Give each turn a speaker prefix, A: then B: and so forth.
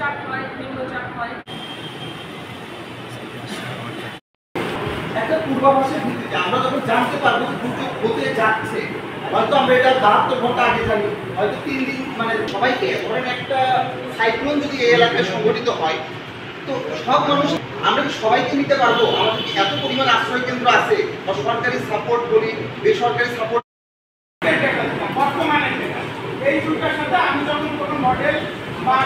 A: চাপ হয়, নিম্নচাপ হয়।
B: একটা পূর্বাভাসের ভিত্তিতে আমরা যখন জানতে পারবো দুর্যোগ হতে যাচ্ছে, হয়তো আমরা এটা 72 ঘন্টা আগে জানি, হয়তো 3 দিন, মানে সবাইকে ধরেন একটা সাইক্লোন যদি এই এলাকায় সংঘটিত হয়, তো সব মানুষ আমরা কি সবাইকে নিতে পারবো? আমাদের কি এত পরিমাণ আশ্রয় কেন্দ্র আছে, বা সরকারি সাপোর্ট বলি, বেসরকারি সাপোর্ট?
C: বর্তমানে এই দুটার সাথে আমি যখন কোনো মডেল বা